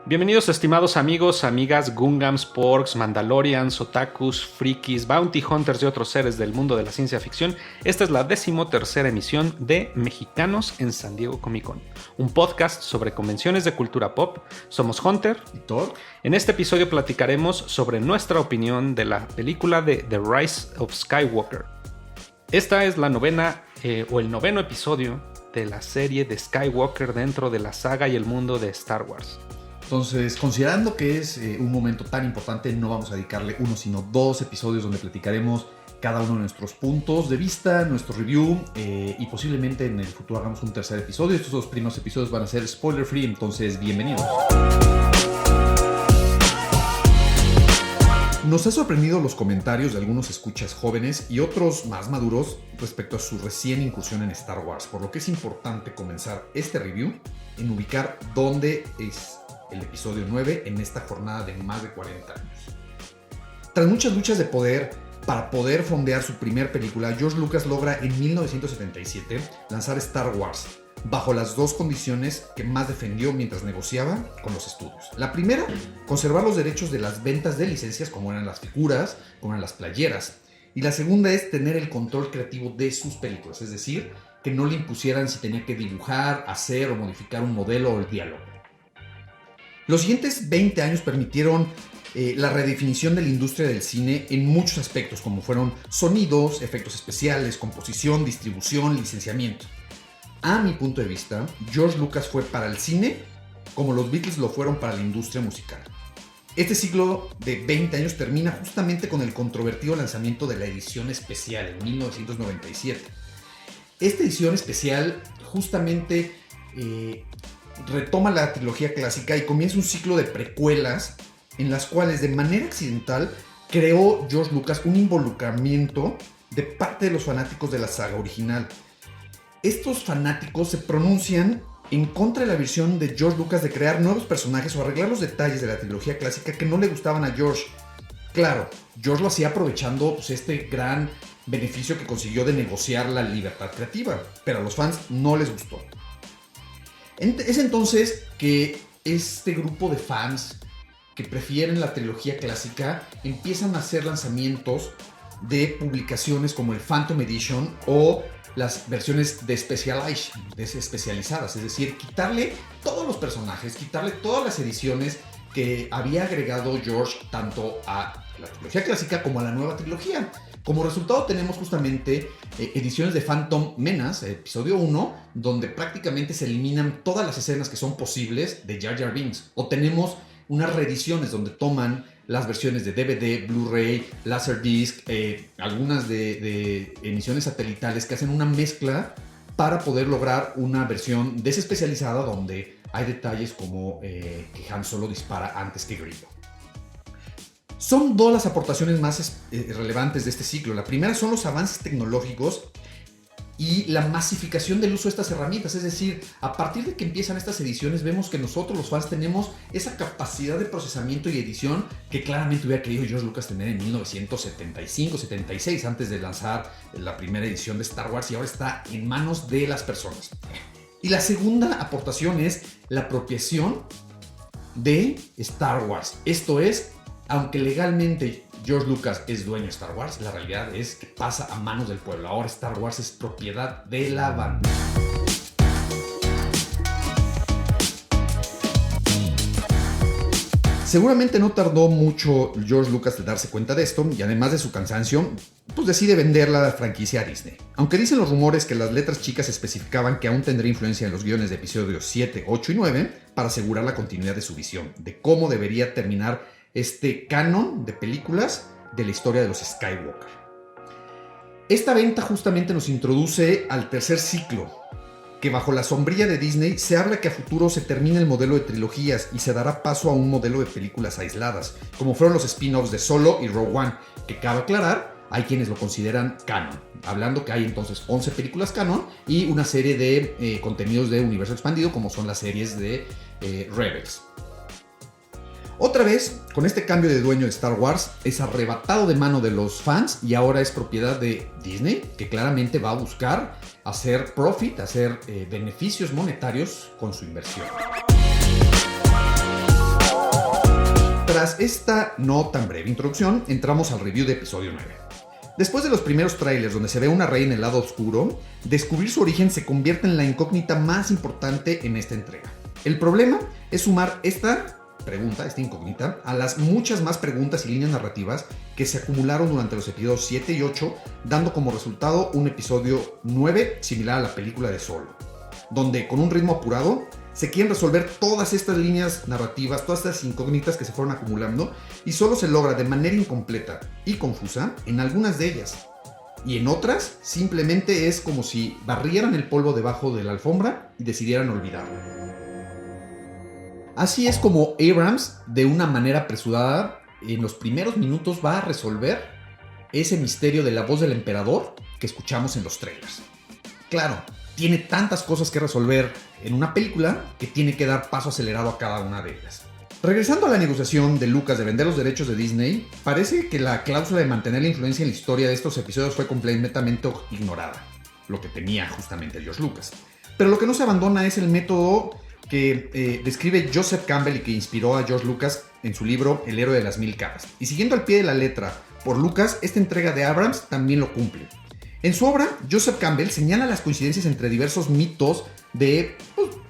Bienvenidos estimados amigos, amigas, Gungams, Porks, Mandalorians, Otakus, Frikis, Bounty Hunters y otros seres del mundo de la ciencia ficción. Esta es la 13ª emisión de Mexicanos en San Diego Comic Con, un podcast sobre convenciones de cultura pop. Somos Hunter y Thor. En este episodio platicaremos sobre nuestra opinión de la película de The Rise of Skywalker. Esta es la el noveno episodio de la serie de Skywalker dentro de la saga y el mundo de Star Wars. Entonces, considerando que es un momento tan importante, no vamos a dedicarle uno sino dos episodios donde platicaremos cada uno de nuestros puntos de vista, nuestro review y posiblemente en el futuro hagamos un tercer episodio. Estos dos primeros episodios van a ser spoiler free, entonces bienvenidos. Nos ha sorprendido los comentarios de algunos escuchas jóvenes y otros más maduros respecto a su recién incursión en Star Wars, por lo que es importante comenzar este review en ubicar dónde es el episodio 9 en esta jornada de más de 40 años. Tras muchas luchas de poder para poder fondear su primer película, George Lucas logra en 1977 lanzar Star Wars bajo las dos condiciones que más defendió mientras negociaba con los estudios. La primera, conservar los derechos de las ventas de licencias, como eran las figuras, como eran las playeras. Y la segunda es tener el control creativo de sus películas, es decir, que no le impusieran si tenía que dibujar, hacer o modificar un modelo o el diálogo. Los siguientes 20 años permitieron la redefinición de la industria del cine en muchos aspectos, como fueron sonidos, efectos especiales, composición, distribución, licenciamiento. A mi punto de vista, George Lucas fue para el cine como los Beatles lo fueron para la industria musical. Este ciclo de 20 años termina justamente con el controvertido lanzamiento de la edición especial en 1997. Esta edición especial justamente retoma la trilogía clásica y comienza un ciclo de precuelas en las cuales de manera accidental creó George Lucas un involucramiento de parte de los fanáticos de la saga original. Estos fanáticos se pronuncian en contra de la visión de George Lucas de crear nuevos personajes o arreglar los detalles de la trilogía clásica que no le gustaban a George. Claro, George lo hacía aprovechando este gran beneficio que consiguió de negociar la libertad creativa, pero a los fans no les gustó. Es entonces que este grupo de fans que prefieren la trilogía clásica empiezan a hacer lanzamientos de publicaciones como el Phantom Edition o las versiones de especializadas, es decir, quitarle todos los personajes, quitarle todas las ediciones que había agregado George tanto a la trilogía clásica como a la nueva trilogía. Como resultado tenemos justamente ediciones de Phantom Menace, episodio 1, donde prácticamente se eliminan todas las escenas que son posibles de Jar Jar Binks. O tenemos unas reediciones donde toman las versiones de DVD, Blu-ray, Laserdisc, algunas de emisiones satelitales que hacen una mezcla para poder lograr una versión desespecializada donde hay detalles como que Han Solo dispara antes que Grievous. Son dos las aportaciones más relevantes de este ciclo. La primera son los avances tecnológicos y la masificación del uso de estas herramientas. Es decir, a partir de que empiezan estas ediciones, vemos que nosotros los fans tenemos esa capacidad de procesamiento y edición que claramente hubiera querido George Lucas tener en 1975-76, antes de lanzar la primera edición de Star Wars, y ahora está en manos de las personas. Y la segunda aportación es la apropiación de Star Wars. Esto es, aunque legalmente George Lucas es dueño de Star Wars, la realidad es que pasa a manos del pueblo. Ahora Star Wars es propiedad de la banda. Seguramente no tardó mucho George Lucas de darse cuenta de esto y además de su cansancio, pues decide vender la franquicia a Disney. Aunque dicen los rumores que las letras chicas especificaban que aún tendría influencia en los guiones de episodios 7, 8 y 9 para asegurar la continuidad de su visión, de cómo debería terminar este canon de películas de la historia de los Skywalker. Esta venta justamente nos introduce al tercer ciclo, que bajo la sombrilla de Disney se habla que a futuro se termina el modelo de trilogías y se dará paso a un modelo de películas aisladas, como fueron los spin-offs de Solo y Rogue One, que cabe aclarar, hay quienes lo consideran canon, hablando que hay entonces 11 películas canon y una serie de contenidos de universo expandido, como son las series de Rebels. Otra vez, con este cambio de dueño de Star Wars, es arrebatado de mano de los fans y ahora es propiedad de Disney, que claramente va a buscar hacer profit, hacer beneficios monetarios con su inversión. Tras esta no tan breve introducción, entramos al review de episodio 9. Después de los primeros trailers donde se ve a una Rey en el lado oscuro, descubrir su origen se convierte en la incógnita más importante en esta entrega. El problema es sumar esta incógnita, a las muchas más preguntas y líneas narrativas que se acumularon durante los episodios 7 y 8, dando como resultado un episodio 9 similar a la película de Solo, donde con un ritmo apurado se quieren resolver todas estas líneas narrativas, todas estas incógnitas que se fueron acumulando, y solo se logra de manera incompleta y confusa en algunas de ellas. Y en otras, simplemente es como si barrieran el polvo debajo de la alfombra y decidieran olvidarlo. Así es como Abrams, de una manera apresurada, en los primeros minutos va a resolver ese misterio de la voz del emperador que escuchamos en los trailers. Claro, tiene tantas cosas que resolver en una película que tiene que dar paso acelerado a cada una de ellas. Regresando a la negociación de Lucas de vender los derechos de Disney, parece que la cláusula de mantener la influencia en la historia de estos episodios fue completamente ignorada, lo que temía justamente George Lucas. Pero lo que no se abandona es el método que describe Joseph Campbell y que inspiró a George Lucas en su libro El héroe de las 1000 caras. Y siguiendo al pie de la letra por Lucas, esta entrega de Abrams también lo cumple. En su obra, Joseph Campbell señala las coincidencias entre diversos mitos de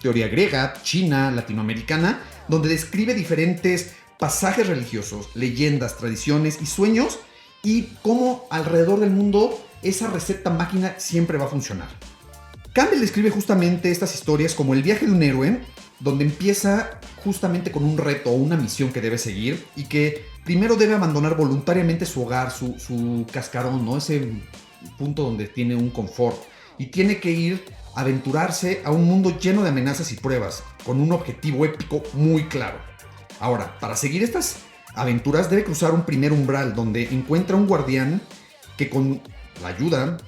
teoría griega, china, latinoamericana, donde describe diferentes pasajes religiosos, leyendas, tradiciones y sueños, y cómo alrededor del mundo esa receta máquina siempre va a funcionar. Campbell describe justamente estas historias como el viaje de un héroe, donde empieza justamente con un reto o una misión que debe seguir y que primero debe abandonar voluntariamente su hogar, su cascarón, ¿no? Ese punto donde tiene un confort, y tiene que ir a aventurarse a un mundo lleno de amenazas y pruebas, con un objetivo épico muy claro. Ahora, para seguir estas aventuras debe cruzar un primer umbral donde encuentra un guardián que, con la ayuda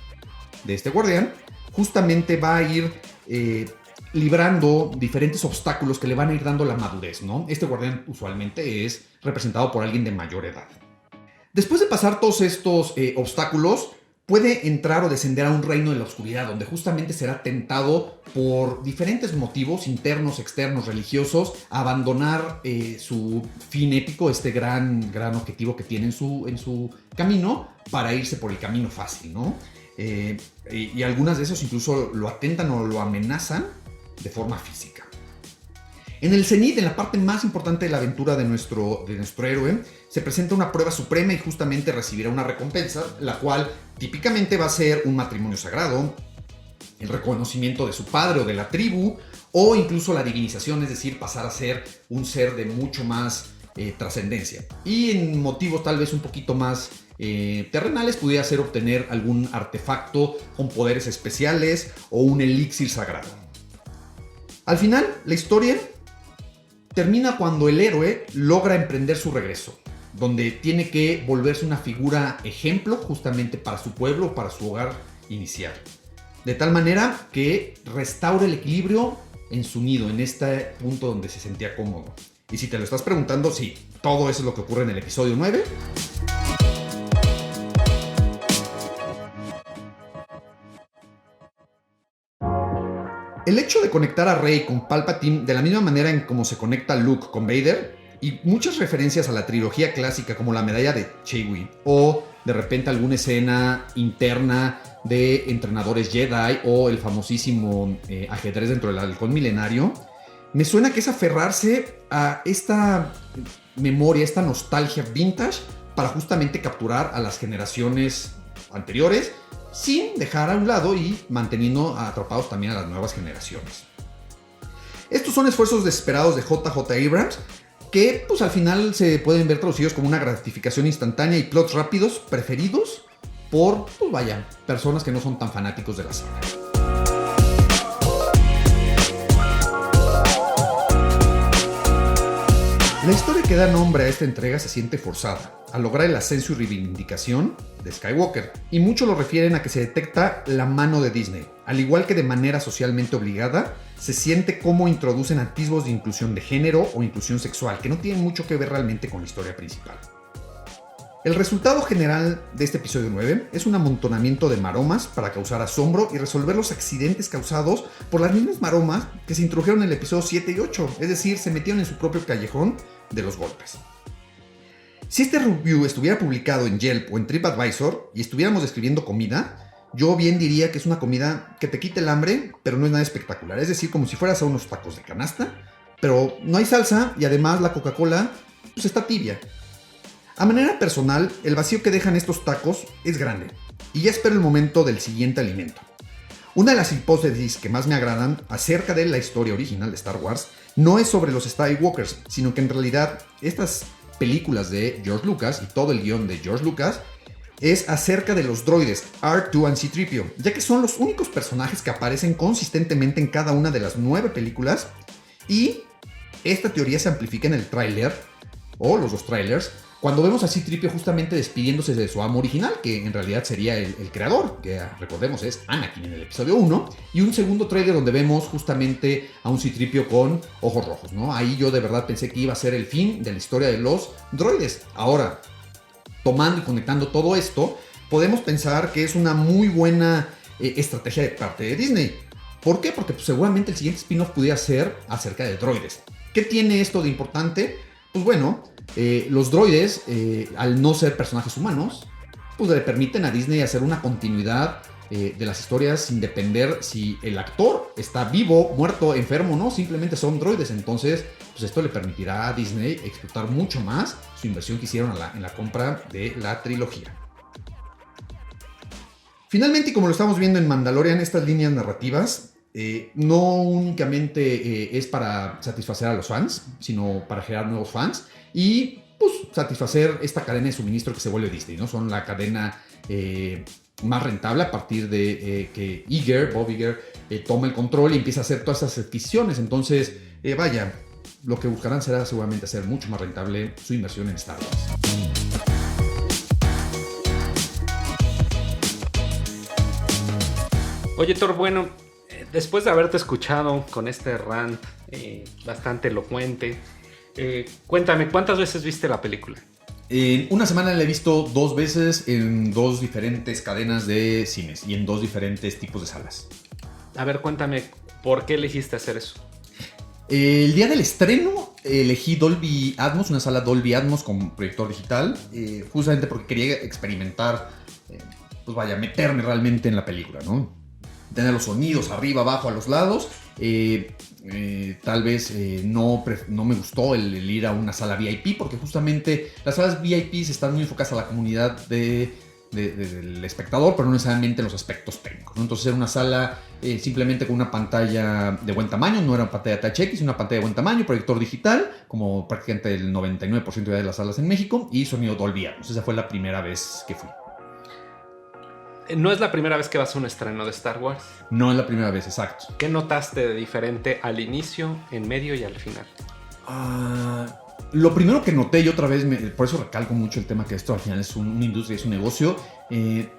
de este guardián, justamente va a ir librando diferentes obstáculos que le van a ir dando la madurez, ¿no? Este guardián usualmente es representado por alguien de mayor edad. Después de pasar todos estos obstáculos, puede entrar o descender a un reino de la oscuridad, donde justamente será tentado por diferentes motivos internos, externos, religiosos, a abandonar su fin épico, este gran objetivo que tiene en su camino, para irse por el camino fácil, ¿no? Y algunas de esos incluso lo atentan o lo amenazan de forma física. En el cenit, en la parte más importante de la aventura de nuestro héroe, se presenta una prueba suprema y justamente recibirá una recompensa, la cual típicamente va a ser un matrimonio sagrado, el reconocimiento de su padre o de la tribu, o incluso la divinización, es decir, pasar a ser un ser de mucho más trascendencia. Y en motivos tal vez un poquito más terrenales, pudiera ser obtener algún artefacto con poderes especiales o un elixir sagrado. Al final, la historia termina cuando el héroe logra emprender su regreso, donde tiene que volverse una figura ejemplo justamente para su pueblo, para su hogar inicial. De tal manera que restaure el equilibrio en su nido, en este punto donde se sentía cómodo. Y si te lo estás preguntando, sí, todo eso es lo que ocurre en el episodio 9. El hecho de conectar a Rey con Palpatine de la misma manera en cómo se conecta Luke con Vader, y muchas referencias a la trilogía clásica como la medalla de Chewie, o de repente alguna escena interna de entrenadores Jedi, o el famosísimo ajedrez dentro del halcón milenario, me suena que es aferrarse a esta memoria, esta nostalgia vintage, para justamente capturar a las generaciones anteriores, sin dejar a un lado y manteniendo atrapados también a las nuevas generaciones. Estos son esfuerzos desesperados de J.J. Abrams, que pues al final se pueden ver traducidos como una gratificación instantánea y plots rápidos preferidos por, personas que no son tan fanáticos de la saga. La historia que da nombre a esta entrega se siente forzada, al lograr el ascenso y reivindicación de Skywalker, y muchos lo refieren a que se detecta la mano de Disney. Al igual que de manera socialmente obligada, se siente cómo introducen atisbos de inclusión de género o inclusión sexual, que no tienen mucho que ver realmente con la historia principal. El resultado general de este episodio 9 es un amontonamiento de maromas para causar asombro y resolver los accidentes causados por las mismas maromas que se introdujeron en el episodio 7 y 8, es decir, se metieron en su propio callejón de los golpes. Si este review estuviera publicado en Yelp o en TripAdvisor y estuviéramos describiendo comida, yo bien diría que es una comida que te quite el hambre, pero no es nada espectacular. Es decir, como si fueras a unos tacos de canasta, pero no hay salsa y además la Coca-Cola pues está tibia. A manera personal, el vacío que dejan estos tacos es grande y ya espero el momento del siguiente alimento. Una de las hipótesis que más me agradan acerca de la historia original de Star Wars no es sobre los Skywalkers, sino que en realidad estas películas de George Lucas y todo el guión de George Lucas es acerca de los droides R2 y C-3PO, ya que son los únicos personajes que aparecen consistentemente en cada una de las 9 películas, y esta teoría se amplifica en el tráiler, o los dos trailers, cuando vemos a C-3PO justamente despidiéndose de su amo original, que en realidad sería el creador, que recordemos es Anakin en el episodio 1, y un segundo trailer donde vemos justamente a un C-3PO con ojos rojos, ¿no? Ahí yo de verdad pensé que iba a ser el fin de la historia de los droides. Ahora, tomando y conectando todo esto, podemos pensar que es una muy buena estrategia de parte de Disney. ¿Por qué? Porque pues, seguramente el siguiente spin-off pudiera ser acerca de droides. ¿Qué tiene esto de importante? Pues bueno, los droides, al no ser personajes humanos, pues le permiten a Disney hacer una continuidad de las historias sin depender si el actor está vivo, muerto, enfermo o no, simplemente son droides. Entonces, pues esto le permitirá a Disney explotar mucho más su inversión que hicieron en la compra de la trilogía. Finalmente, y como lo estamos viendo en Mandalorian, estas líneas narrativas no únicamente es para satisfacer a los fans, sino para generar nuevos fans y pues satisfacer esta cadena de suministro que se vuelve Disney, ¿no? Son la cadena más rentable a partir de que Bob Iger toma el control y empieza a hacer todas esas adquisiciones. Entonces, vaya, lo que buscarán será seguramente hacer mucho más rentable su inversión en Star Wars. Oye, Thor, bueno, después de haberte escuchado con este rant bastante elocuente, cuéntame, ¿cuántas veces viste la película? En una semana la he visto 2 veces en 2 diferentes cadenas de cines y en 2 diferentes tipos de salas. A ver, cuéntame, ¿por qué elegiste hacer eso? El día del estreno elegí Dolby Atmos, una sala Dolby Atmos con proyector digital, justamente porque quería experimentar, pues vaya, meterme realmente en la película, ¿no? Tener los sonidos arriba, abajo, a los lados. Tal vez no me gustó el ir a una sala VIP, porque justamente las salas VIP están muy enfocadas a la comunidad del espectador, pero no necesariamente en los aspectos técnicos, ¿no? Entonces era una sala simplemente con una pantalla de buen tamaño, no era una pantalla THX, una pantalla de buen tamaño, proyector digital, como prácticamente el 99% de las salas en México, y sonido Dolby Atmos. Esa fue la primera vez que fui. ¿No es la primera vez que vas a un estreno de Star Wars? No es la primera vez, exacto. ¿Qué notaste de diferente al inicio, en medio y al final? Lo primero que noté, y otra vez, por eso recalco mucho el tema que esto al final es una industria, es un negocio.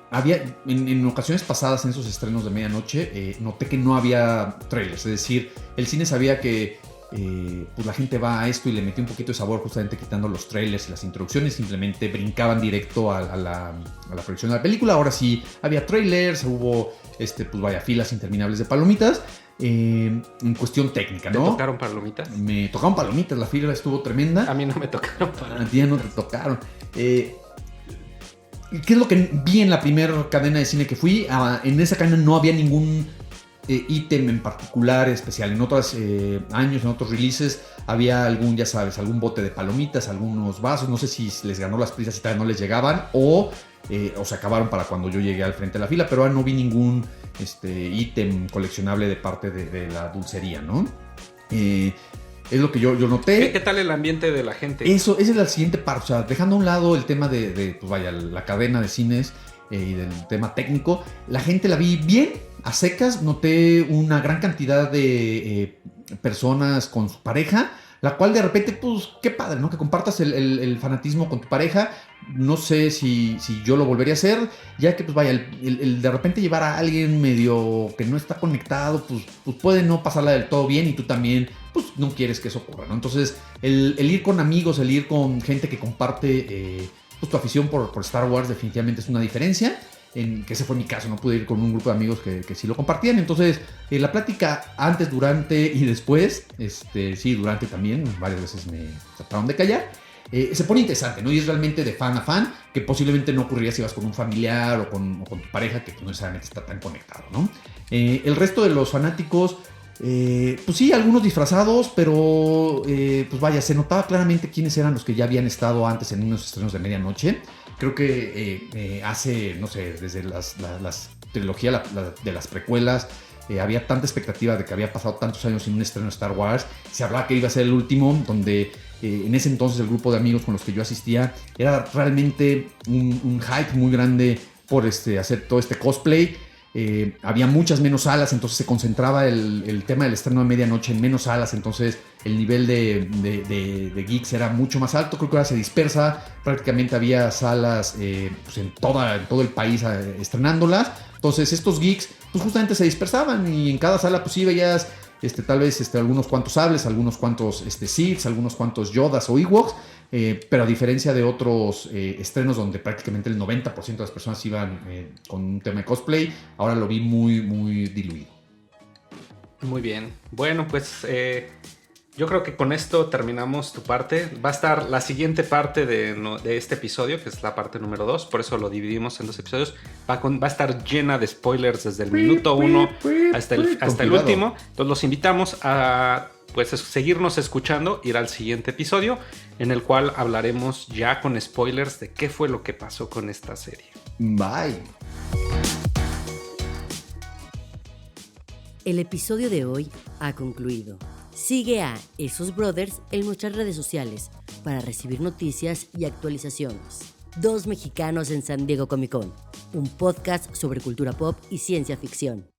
Había en ocasiones pasadas en esos estrenos de medianoche, noté que no había trailers. Es decir, el cine sabía que pues la gente va a esto y le metió un poquito de sabor justamente quitando los trailers y las introducciones, simplemente brincaban directo a la proyección de la película. Ahora sí había trailers, hubo pues vaya, filas interminables de palomitas. En cuestión técnica, ¿no? ¿Te tocaron palomitas? Me tocaron palomitas, la fila estuvo tremenda. A mí no me tocaron palomitas. A ti ya no te tocaron. ¿Qué es lo que vi en la primera cadena de cine que fui? En esa cadena no había ningún ítem en particular especial. En otros años, en otros releases, había algún, ya sabes, algún bote de palomitas, algunos vasos. No sé si les ganó las prisas y tal, no les llegaban o se acabaron para cuando yo llegué al frente de la fila, pero no vi ningún ítem coleccionable de parte de la dulcería, ¿no? Es lo que yo noté. ¿Qué tal el ambiente de la gente? Esa es la siguiente parte. O sea, dejando a un lado el tema de pues vaya, la cadena de cines y del tema técnico, la gente la vi bien, a secas. Noté una gran cantidad de personas con su pareja, la cual de repente, pues, qué padre, ¿no? Que compartas el fanatismo con tu pareja. No sé si yo lo volvería a hacer, ya que, pues, vaya, el de repente llevar a alguien medio que no está conectado, pues puede no pasarla del todo bien y tú también, pues, no quieres que eso ocurra, ¿no? Entonces, el ir con amigos, el ir con gente que comparte, pues, tu afición por Star Wars definitivamente es una diferencia. Que ese fue mi caso, no pude ir con un grupo de amigos que sí lo compartían. Entonces, la plática antes, durante y después, sí, durante también, varias veces me trataron de callar. se pone interesante, ¿no? Y es realmente de fan a fan, que posiblemente no ocurriría si vas con un familiar o con tu pareja, que no necesariamente está tan conectado, ¿no? El resto de los fanáticos, pues sí, algunos disfrazados, pero pues vaya, se notaba claramente quiénes eran los que ya habían estado antes en unos estrenos de medianoche. Creo que hace, no sé, desde las trilogía de las precuelas, había tanta expectativa de que había pasado tantos años sin un estreno de Star Wars. Se hablaba que iba a ser el último, donde en ese entonces el grupo de amigos con los que yo asistía era realmente un hype muy grande por hacer todo este cosplay. Había muchas menos salas, entonces se concentraba el tema del estreno de medianoche en menos salas, entonces el nivel de geeks era mucho más alto. Creo que ahora se dispersa, prácticamente había salas pues en todo el país estrenándolas. Entonces estos geeks pues justamente se dispersaban y en cada sala pues sí veías tal vez algunos cuantos sables, algunos cuantos Sith, algunos cuantos Yodas o Ewoks, pero a diferencia de otros estrenos donde prácticamente el 90% de las personas iban con un tema de cosplay, ahora lo vi muy, muy diluido. Muy bien. Bueno, pues yo creo que con esto terminamos tu parte. Va a estar la siguiente parte de este episodio, que es la parte número 2. Por eso lo dividimos en 2 episodios. Va a estar llena de spoilers desde el minuto 1 hasta el último. Entonces los invitamos a pues seguirnos escuchando, ir al siguiente episodio, en el cual hablaremos ya con spoilers de qué fue lo que pasó con esta serie. Bye. El episodio de hoy ha concluido. Sigue a Esos Brothers en nuestras redes sociales para recibir noticias y actualizaciones. 2 mexicanos en San Diego Comic Con, un podcast sobre cultura pop y ciencia ficción.